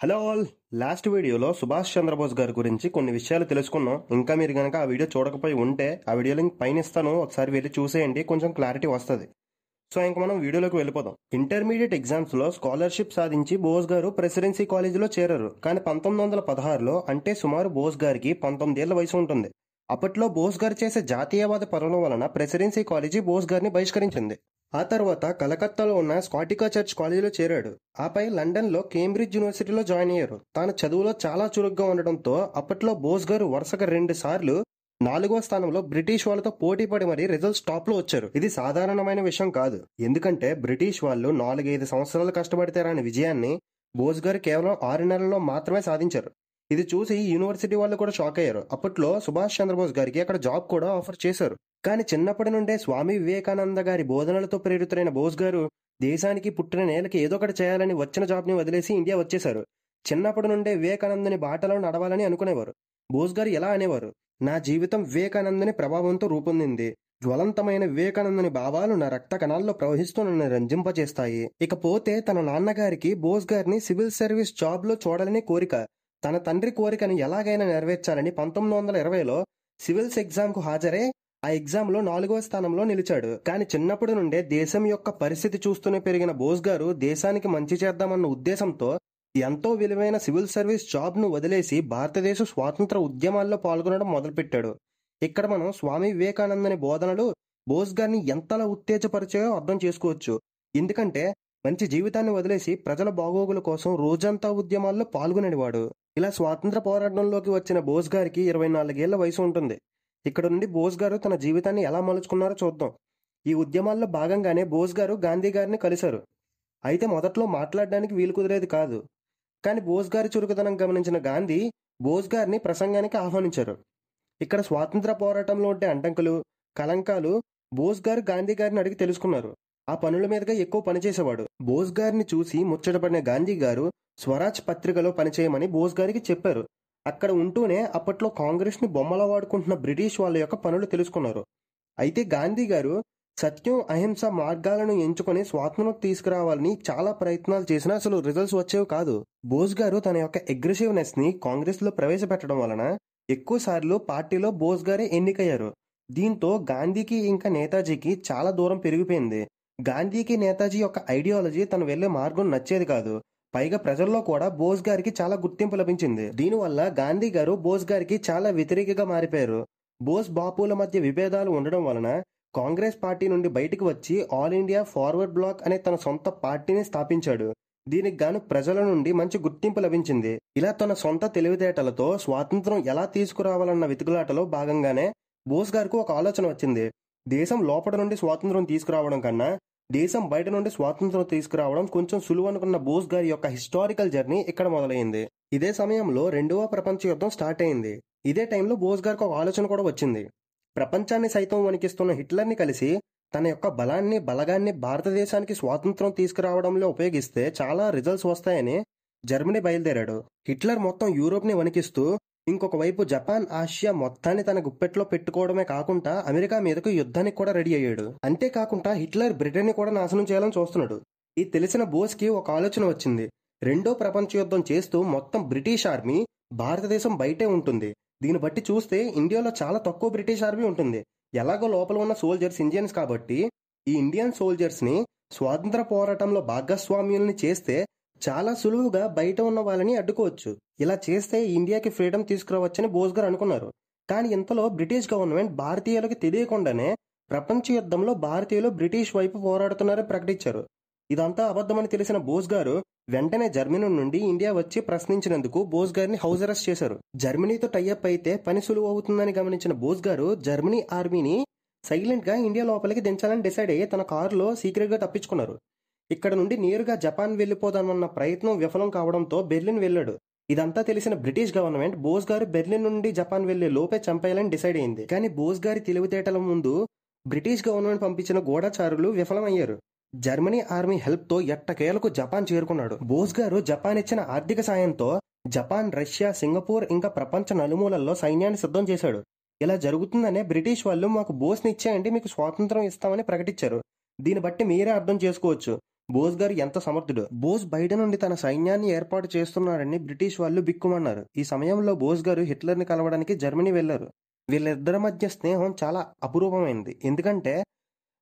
Hello all. Last వీడియోలో సుభాష్ చంద్రబోస్ గారి గురించి కొన్ని విషయాలు తెలుసుకున్నాం. ఇంకా మీరు గనక ఆ వీడియో చూడకపోయి ఉంటే ఆ వీడియో లింక్ పైన ఇస్తాను, ఒకసారి వెళ్ళి చూసేయండి, కొంచెం క్లారిటీ వస్తుంది. సో ఇంక మనం వీడియోలోకి వెళ్ళిపోదాం. ఇంటర్మీడియట్ ఎగ్జామ్స్ లో స్కాలర్షిప్ సాధించి బోస్ గారు ప్రెసిడెన్సీ కాలేజీలో చేరారు. కానీ 1916లో, అంటే సుమారు బోస్ గారికి 19 ఏళ్ల వయసు ఉంటుంది. అప్పట్లో బోస్ గారు చేసే జాతీయవాద పనుల వలన ప్రెసిడెన్సీ కాలేజీ బోస్ గారిని బహిష్కరించింది. ఆ తర్వాత కలకత్తాలో ఉన్న స్కాటికా చర్చ్ కాలేజీలో చేరాడు. ఆపై లండన్ లో కేంబ్రిడ్జ్ యూనివర్సిటీలో జాయిన్ అయ్యారు. తాను చదువులో చాలా చురుగ్గా ఉండడంతో అప్పట్లో బోస్ గారు వరుసగా 2 సార్లు 4వ స్థానంలో బ్రిటిష్ వాళ్ళతో పోటీ పడి మరీ రిజల్ట్స్ టాప్ లో వచ్చారు. ఇది సాధారణమైన విషయం కాదు, ఎందుకంటే బ్రిటిష్ వాళ్ళు 4-5 సంవత్సరాలు కష్టపడితే రాని విజయాన్ని బోస్ గారు కేవలం 6 నెలల్లో మాత్రమే సాధించారు. ఇది చూసి యూనివర్సిటీ వాళ్ళు కూడా షాక్ అయ్యారు. అప్పట్లో సుభాష్ చంద్రబోస్ గారికి అక్కడ జాబ్ కూడా ఆఫర్ చేశారు. కానీ చిన్నప్పటి నుండే స్వామి వివేకానంద గారి బోధనలతో ప్రేరితులైన బోస్ గారు దేశానికి పుట్టిన నేలకి ఏదో ఒకటి చేయాలని వచ్చిన జాబ్ని వదిలేసి ఇండియా వచ్చేశారు. చిన్నప్పటి నుండే వివేకానందుని బాటలో నడవాలని అనుకునేవారు. బోస్ గారు ఎలా అనేవారు, నా జీవితం వివేకానందుని ప్రభావంతో రూపొందింది. జ్వలంతమైన వివేకానందుని భావాలు నా రక్త కణాల్లో ప్రవహిస్తూ నన్ను రంజింపచేస్తాయి. ఇకపోతే తన నాన్నగారికి బోస్ గారిని సివిల్ సర్వీస్ జాబ్ లో చూడాలని కోరిక. తన తండ్రి కోరికను ఎలాగైనా నెరవేర్చాలని 1920లో సివిల్స్ ఎగ్జామ్ కు హాజరై ఆ ఎగ్జామ్ లో 4వ స్థానంలో నిలిచాడు. కానీ చిన్నప్పటి నుండే దేశం యొక్క పరిస్థితి చూస్తూనే పెరిగిన బోస్ గారు దేశానికి మంచి చేద్దామన్న ఉద్దేశంతో ఎంతో విలువైన సివిల్ సర్వీస్ జాబ్ ను వదిలేసి భారతదేశ స్వాతంత్ర ఉద్యమాల్లో పాల్గొనడం మొదలుపెట్టాడు. ఇక్కడ మనం స్వామి వివేకానందని బోధనలు బోస్ గారిని ఎంతలా ఉత్తేజపరిచాయో అర్థం చేసుకోవచ్చు. ఎందుకంటే మంచి జీవితాన్ని వదిలేసి ప్రజల బాగోగుల కోసం రోజంతా ఉద్యమాల్లో పాల్గొనేవాడు. ఇలా స్వాతంత్ర పోరాటంలోకి వచ్చిన బోస్ గారికి 24 ఏళ్ల వయసు ఉంటుంది. ఇక్కడ నుండి బోస్ గారు తన జీవితాన్ని ఎలా మలుచుకున్నారో చూద్దాం. ఈ ఉద్యమాల్లో భాగంగానే బోస్ గారు గాంధీ గారిని కలిశారు. అయితే మొదట్లో మాట్లాడడానికి వీలు కుదిరేది కాదు. కానీ బోస్ గారి చురుకుదనం గమనించిన గాంధీ బోస్ గారిని ప్రసంగానికి ఆహ్వానించారు. ఇక్కడ స్వాతంత్ర పోరాటంలో ఉండే అడ్డంకులు, కలంకాలు బోస్ గారు గాంధీ గారిని అడిగి తెలుసుకున్నారు. ఆ పనుల మీదుగా ఎక్కువ పనిచేసేవాడు. బోస్ గారిని చూసి ముచ్చటపడిన గాంధీ గారు స్వరాజ్ పత్రికలో పనిచేయమని బోస్ గారికి చెప్పారు. అక్కడ ఉంటూనే అప్పట్లో కాంగ్రెస్ ని బొమ్మలా వాడుకుంటున్న బ్రిటిష్ వాళ్ళ యొక్క పనులు తెలుసుకున్నారు. అయితే గాంధీ గారు సత్యం, అహింస మార్గాలను ఎంచుకొని స్వాతంత్రం తీసుకురావాలని చాలా ప్రయత్నాలు చేసినా అసలు రిజల్ట్స్ వచ్చేవి కాదు. బోస్ గారు తన యొక్క అగ్రెసివ్నెస్ ని కాంగ్రెస్ లో ప్రవేశపెట్టడం వలన ఎక్కువ సార్లు పార్టీలో బోస్ గారే ఎన్నికయ్యారు. దీంతో గాంధీకి ఇంకా నేతాజీకి చాలా దూరం పెరిగిపోయింది. గాంధీకి నేతాజీ యొక్క ఐడియాలజీ తను వెళ్లే మార్గం నచ్చేది కాదు. పైగా ప్రజల్లో కూడా బోస్ గారికి చాలా గుర్తింపు లభించింది. దీనివల్ల గాంధీ గారు బోస్ గారికి చాలా వ్యతిరేకగా మారిపోయారు. బోస్ బాపుల మధ్య విభేదాలు ఉండడం వలన కాంగ్రెస్ పార్టీ నుండి బయటకు వచ్చి ఆల్ ఇండియా ఫార్వర్డ్ బ్లాక్ అనే తన సొంత పార్టీని స్థాపించాడు. దీనికి గాను ప్రజల నుండి మంచి గుర్తింపు లభించింది. ఇలా తన సొంత తెలివితేటలతో స్వాతంత్రం ఎలా తీసుకురావాలన్న వెతుకులాటలో భాగంగానే బోస్ గారికి ఒక ఆలోచన వచ్చింది. దేశం లోపల నుండి స్వాతంత్రం తీసుకురావడం కన్నా దేశం బయట నుండి స్వాతంత్రం తీసుకురావడం కొంచెం సులువు అనుకున్న బోస్ గారి యొక్క హిస్టారికల్ జర్నీ ఇక్కడ మొదలైంది. ఇదే సమయంలో 2వ ప్రపంచ యుద్ధం స్టార్ట్ అయింది. ఇదే టైంలో బోస్ గారికి ఒక ఆలోచన కూడా వచ్చింది. ప్రపంచాన్ని సైతం వణికిస్తున్న హిట్లర్ని కలిసి తన యొక్క బలగాన్ని భారతదేశానికి స్వాతంత్రం తీసుకురావడంలో ఉపయోగిస్తే చాలా రిజల్ట్స్ వస్తాయని జర్మనీ బయలుదేరాడు. హిట్లర్ మొత్తం యూరోప్ ని వణికిస్తూ ఇంకొక వైపు జపాన్, ఆసియా మొత్తాన్ని తన గుప్పెట్లో పెట్టుకోవడమే కాకుండా అమెరికా మీదకు యుద్ధానికి కూడా రెడీ అయ్యాడు. అంతేకాకుండా హిట్లర్ బ్రిటన్ ని కూడా నాశనం చేయాలని చూస్తున్నాడు. ఇది తెలిసిన బోస్ కి ఒక ఆలోచన వచ్చింది. 2వ ప్రపంచ యుద్ధం చేస్తూ మొత్తం బ్రిటిష్ ఆర్మీ భారతదేశం బయటే ఉంటుంది. దీన్ని బట్టి చూస్తే ఇండియాలో చాలా తక్కువ బ్రిటిష్ ఆర్మీ ఉంటుంది. ఎలాగో లోపల ఉన్న సోల్జర్స్ ఇండియన్స్ కాబట్టి ఈ ఇండియన్ సోల్జర్స్ ని స్వాతంత్ర పోరాటంలో భాగస్వామ్యుల్ని చేస్తే చాలా సులువుగా బయట ఉన్న వాళ్ళని అడ్డుకోవచ్చు. ఇలా చేస్తే ఇండియాకి ఫ్రీడమ్ తీసుకురావచ్చని బోస్ గారు అనుకున్నారు. కానీ ఇంతలో బ్రిటిష్ గవర్నమెంట్ భారతీయులకు తెలియకుండానే ప్రపంచ యుద్ధంలో భారతీయులు బ్రిటిష్ వైపు పోరాడుతున్నారని ప్రకటించారు. ఇదంతా అబద్ధమని తెలిసిన బోస్ గారు వెంటనే జర్మనీ నుండి ఇండియా వచ్చి ప్రశ్నించినందుకు బోస్ గారిని హౌస్ అరెస్ట్ చేశారు. జర్మనీతో టైఅప్ అయితే పని సులువు అవుతుందని గమనించిన బోస్ గారు జర్మనీ ఆర్మీని సైలెంట్ గా ఇండియా లోపలికి దించాలని డిసైడ్ అయ్యి తన కారులో సీక్రెట్ గా తప్పించుకున్నారు. ఇక్కడ నుండి నేరుగా జపాన్ వెళ్లిపోదామన్న ప్రయత్నం విఫలం కావడంతో బెర్లిన్ వెళ్లాడు. ఇదంతా తెలిసిన బ్రిటిష్ గవర్నమెంట్ బోస్ గారు బెర్లిన్ నుండి జపాన్ వెళ్లే లోపే చంపేయాలని డిసైడ్ అయింది. కానీ బోస్ గారి తెలివితేటల ముందు బ్రిటిష్ గవర్నమెంట్ పంపించిన గూఢచారులు విఫలమయ్యారు. జర్మనీ ఆర్మీ హెల్ప్ తో ఎట్టకేలకు జపాన్ చేరుకున్నాడు. బోస్ గారు జపాన్ ఇచ్చిన ఆర్థిక సాయంతో జపాన్, రష్యా, సింగపూర్ ఇంకా ప్రపంచ నలుమూలల్లో సైన్యాన్ని సిద్ధం చేశాడు. ఇలా జరుగుతుందనే బ్రిటిష్ వాళ్ళు మాకు బోస్ ని ఇచ్చేయండి, మీకు స్వాతంత్రం ఇస్తామని ప్రకటించారు. దీన్ని బట్టి మీరే అర్థం చేసుకోవచ్చు బోస్ గారు ఎంత సమర్థుడు. బోస్ బయట నుండి తన సైన్యాన్ని ఏర్పాటు చేస్తున్నాడని బ్రిటిష్ వాళ్ళు బిక్కుమన్నారు. ఈ సమయంలో బోస్ గారు హిట్లర్ని కలవడానికి జర్మనీ వెళ్లారు. వీళ్ళిద్దరి మధ్య స్నేహం చాలా అపురూపమైంది. ఎందుకంటే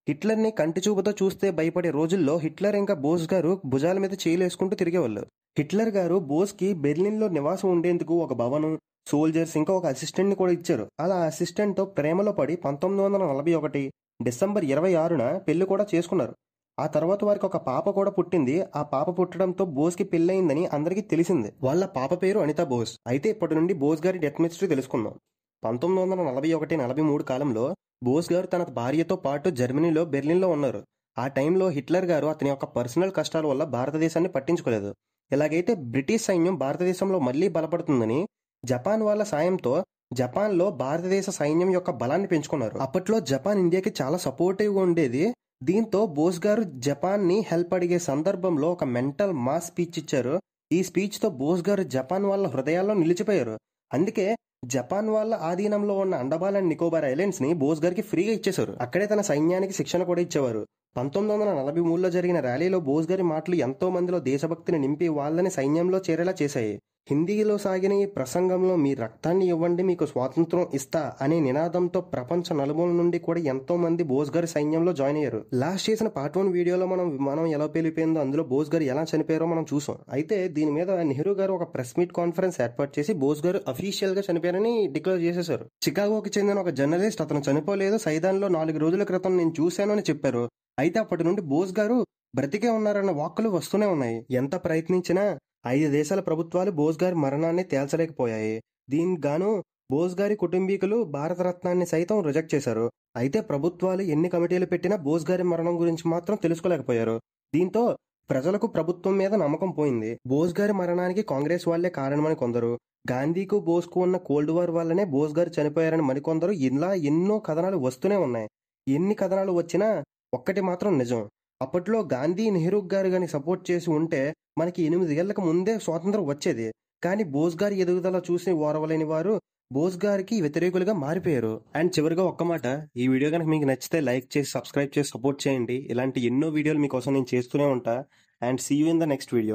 హిట్లర్ని కంటి చూపుతో చూస్తే భయపడే రోజుల్లో హిట్లర్ ఇంకా బోస్ గారు భుజాల మీద చేయలేసుకుంటూ తిరిగేవాళ్ళు. హిట్లర్ గారు బోస్ కి బెర్లిన్ లో నివాసం ఉండేందుకు ఒక భవనం, సోల్జర్స్ ఇంకా ఒక అసిస్టెంట్ ని కూడా ఇచ్చారు. అలా అసిస్టెంట్ తో ప్రేమలో పడి 1941 డిసెంబర్ 26న పెళ్లి కూడా చేసుకున్నారు. ఆ తర్వాత వారికి ఒక పాప కూడా పుట్టింది. ఆ పాప పుట్టడంతో బోస్ కి పెళ్లయిందని అందరికీ తెలిసింది. వాళ్ళ పాప పేరు అనితా బోస్. అయితే ఇప్పటి నుండి బోస్ గారి డెత్ మిస్టరీ తెలుసుకుందాం. 1941-43 కాలంలో బోస్ గారు తన భార్యతో పాటు జర్మనీలో బెర్లిన్లో ఉన్నారు. ఆ టైంలో హిట్లర్ గారు అతని యొక్క పర్సనల్ కష్టాల వల్ల భారతదేశాన్ని పట్టించుకోలేదు. ఇలాగైతే బ్రిటిష్ సైన్యం భారతదేశంలో మళ్లీ బలపడుతుందని జపాన్ వాళ్ళ సాయంతో జపాన్లో భారతదేశ సైన్యం యొక్క బలాన్ని పెంచుకున్నారు. అప్పట్లో జపాన్ ఇండియాకి చాలా సపోర్టివ్గా ఉండేది. దీంతో బోస్ గారు జపాన్ ని హెల్ప్ అడిగే సందర్భంలో ఒక మెంటల్ మాస్ స్పీచ్ ఇచ్చారు. ఈ స్పీచ్ తో బోస్ గారు జపాన్ వాళ్ళ హృదయాల్లో నిలిచిపోయారు. అందుకే జపాన్ వాళ్ళ ఆధీనంలో ఉన్న అండమాన్ అండ్ నికోబార్ ఐలాండ్స్ ని బోస్ గారికి ఫ్రీగా ఇచ్చేశారు. అక్కడే తన సైన్యానికి శిక్షణ కూడా ఇచ్చేవారు. 1943లో జరిగిన ర్యాలీలో బోస్ గారి మాటలు ఎంతో మందిలో దేశభక్తిని నింపి వాళ్ళని సైన్యంలో చేరేలా చేశాయి. హిందీలో సాగిన ఈ ప్రసంగంలో మీ రక్తాన్ని ఇవ్వండి మీకు స్వాతంత్రం ఇస్తా అనే నినాదంతో ప్రపంచ నలుమూల నుండి కూడా ఎంతో మంది బోస్ గారి సైన్యంలో జాయిన్ అయ్యారు. లాస్ట్ చేసిన పార్ట్ 1 వీడియోలో మనం విమానం ఎలా పేలిపోయిందో అందులో బోస్ గారు ఎలా చనిపోయారో మనం చూసాం. అయితే దీని మీద నెహ్రూ గారు ఒక ప్రెస్ మీట్ కాన్ఫరెన్స్ ఏర్పాటు చేసి బోస్ గారు అఫీషియల్ గా చనిపోయారని డిక్లేర్ చేసేశారు. చికాగోకి చెందిన ఒక జర్నలిస్ట్ అతను చనిపోలేదు, సైదాన్లో 4 రోజుల క్రితం నేను చూశాను అని చెప్పారు. అయితే అప్పటి నుండి బోస్ గారు బ్రతికే ఉన్నారన్న వాక్కులు వస్తూనే ఉన్నాయి. ఎంత ప్రయత్నించినా 5 దేశాల ప్రభుత్వాలు బోస్ గారి మరణాన్ని తేల్చలేకపోయాయి. దీనికి గాను బోస్ గారి కుటుంబీకులు భారతరత్నాన్ని సైతం రిజెక్ట్ చేశారు. అయితే ప్రభుత్వాలు ఎన్ని కమిటీలు పెట్టినా బోస్ గారి మరణం గురించి మాత్రం తెలుసుకోలేకపోయారు. దీంతో ప్రజలకు ప్రభుత్వం మీద నమ్మకం పోయింది. బోస్ గారి మరణానికి కాంగ్రెస్ వాళ్లే కారణమని కొందరు, గాంధీకు బోస్ కు ఉన్న కోల్డ్ వార్ వల్లనే బోస్ గారు చనిపోయారని మరికొందరు, ఇలా ఎన్నో కథనాలు వస్తూనే ఉన్నాయి. ఎన్ని కథనాలు వచ్చినా ఒక్కటి మాత్రం నిజం. అప్పట్లో గాంధీ నెహ్రూ గారు గాని సపోర్ట్ చేసి ఉంటే మనకి 8 ఏళ్లకు ముందే స్వాతంత్రం వచ్చేది. కానీ బోస్ గారి ఎదుగుదల చూసి ఓర్వలేని వారు బోస్ గారికి వ్యతిరేకులుగా మారిపోయారు. అండ్ చివరిగా ఒక్క మాట, ఈ వీడియో కనుక మీకు నచ్చితే లైక్ చేసి సబ్స్క్రైబ్ చేసి సపోర్ట్ చేయండి. ఇలాంటి ఎన్నో వీడియోలు మీకోసం నేను చేస్తూనే ఉంటా. And see you in the next video.